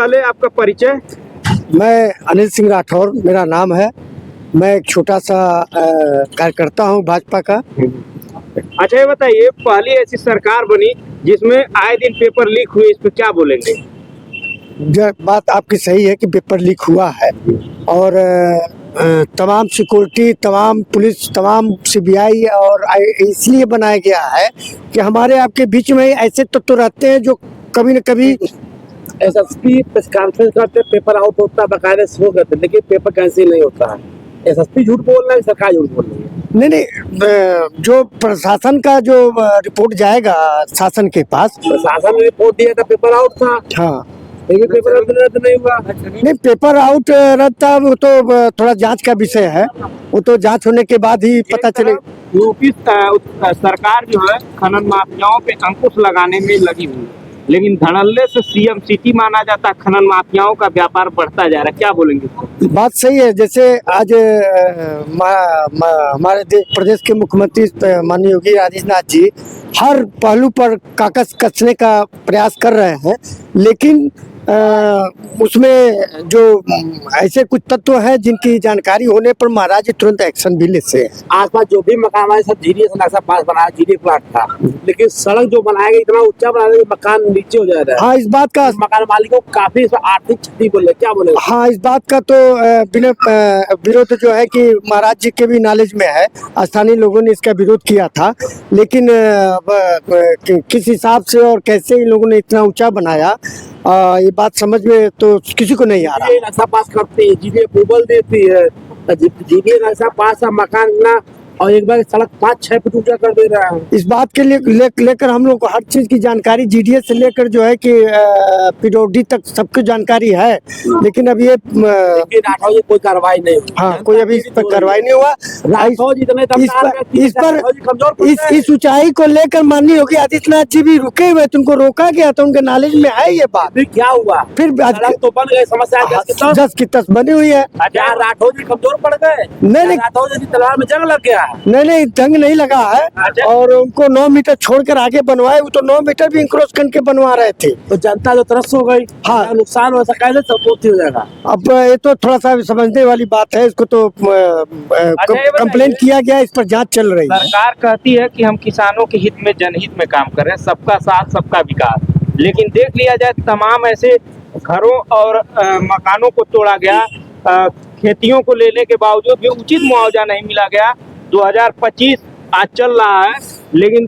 पहले आपका परिचय। मैं अनिल सिंह राठौर मेरा नाम है। मैं एक छोटा सा कार्यकर्ता हूं भाजपा का। अच्छा ये बताइए, पहली ऐसी सरकार बनी जिसमें आए दिन पेपर लीक हुए, इस पे क्या बोलेंगे? बात आपकी सही है कि पेपर लीक हुआ है और तमाम सिक्योरिटी, तमाम पुलिस, तमाम सीबीआई और इसलिए बनाया गया है कि हमारे आपके बीच में ऐसे तत्व रहते हैं जो कभी न कभी एसएसपी प्रेस कॉन्फ्रेंस करते, पेपर आउट होता है, बाकायदे शो करते, लेकिन पेपर कैंसिल नहीं होता है। एसएसपी झूठ बोल रहा है, सरकार झूठ बोल रही है। नहीं, जो प्रशासन का जो रिपोर्ट जाएगा शासन के पास, प्रशासन ने रिपोर्ट दिया था पेपर आउट था। हाँ, लेकिन पेपर रद्द नहीं हुआ। नहीं पेपर आउट रद्द था, वो तो थोड़ा जांच का विषय है। वो तो जांच होने के बाद ही पता चले। यूपी सरकार जो है खनन माफियाओं पे अंकुश लगाने में लगी हुई, लेकिन धड़ल्ले से सीएम सिटी माना जाता है, खनन माफियाओं का व्यापार बढ़ता जा रहा है, क्या बोलेंगे? बात सही है। जैसे आज हमारे प्रदेश के मुख्यमंत्री माननीय योगी आदित्यनाथ जी हर पहलू पर कागज कसने का प्रयास कर रहे हैं, लेकिन उसमें जो ऐसे कुछ तत्व हैं जिनकी जानकारी होने पर महाराज जी तुरंत एक्शन भी लेते हैं। आसपास जो भी मकान हमारे सब जीडीए से नक्शा पास बनाया, जीडीए प्लाट था, लेकिन सड़क जो बनाया गया इतना ऊंचा बनाया कि मकान नीचे हो जा रहा है। हाँ, इस बात का मकान मालिकों को काफी आर्थिक क्षति बोले, क्या बोले? हाँ, इस बात का तो बिना विरोध जो है कि महाराज जी के भी नॉलेज में है। स्थानीय लोगों ने इसका विरोध किया था, लेकिन किस हिसाब से और कैसे इन लोगों ने इतना ऊंचा बनाया, ये बात समझ में तो किसी को नहीं आ रहा। नक्शा पास करती है, जीडीए अप्रूवल देती है, जीडीए नक्शा पास है, मकान ना और एक बार सड़क 5-6 फुट ऊंचा कर दे रहा है। इस बात के लिए लेकर हम लोग को हर चीज की जानकारी जीडीए से लेकर जो है कि पीडब्ल्यूडी तक सबकी जानकारी है, लेकिन अब ये राठौर जी कोई कार्रवाई नहीं हुई। हाँ, कोई अभी इस पर कार्रवाई नहीं हुआ। राठौर जी इस ऊंचाई को लेकर माननीय योगी आदित्यनाथ जी भी रुके हुए, तुमको रोका गया तो उनके नॉलेज में है ये बात। फिर क्या हुआ? फिर तो बन गए, समस्या 10 की 10 बनी हुई है। राठौर जी कमजोर पड़ गए? नहीं, राठौर जी तलवार में जंग लग गया। नहीं, जंग नहीं लगा है। और उनको 9 मीटर छोड़कर आगे बनवाए, वो तो 9 मीटर भी इंक्रोच करके बनवा रहे थे। तो जनता जो तरस हो गई, हाँ, नुकसान हो सका, सपोर्ट हो जाएगा। अब ये तो थोड़ा सा समझने वाली बात है। इसको तो कंप्लेंट किया गया, इस पर जांच चल रही है। सरकार कहती है कि हम किसानों के हित में, जनहित में काम कर रहे हैं, सबका साथ सबका विकास, लेकिन देख लिया जाए तमाम ऐसे घरों और मकानों को तोड़ा गया, खेतियों को लेने के बावजूद भी उचित मुआवजा नहीं मिला गया। 2025 आज चल रहा है, लेकिन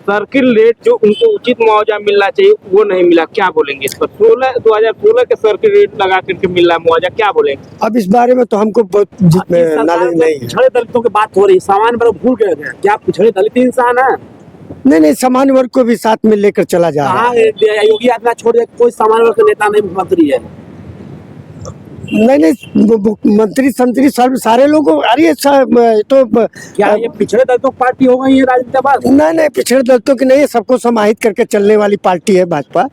सर्किल रेट जो उनको उचित मुआवजा मिलना चाहिए वो नहीं मिला, क्या बोलेंगे इस पर? 2016 के सर्किल रेट लगा करके मिल रहा है मुआवजा, क्या बोलेंगे? अब इस बारे में तो हमको बहुत नॉलेज नहीं है। पिछड़े दलितों की बात हो रही है, सामान्य वर्ग भूल गए थे। क्या पिछड़े दलित इंसान है? नहीं, सामान्य वर्ग को भी साथ में लेकर चला जा रहा है। योगी आदित्यनाथ छोड़ कोई सामान्य वर्ग का नेता नहीं मुख्यमंत्री है। नहीं, मंत्री संतरी सारे लोगों, अरे तो क्या ये पिछड़े दलितों की पार्टी हो गई है राजनीति? नहीं, पिछड़े दलितों की नहीं है, सबको समाहित करके चलने वाली पार्टी है भाजपा।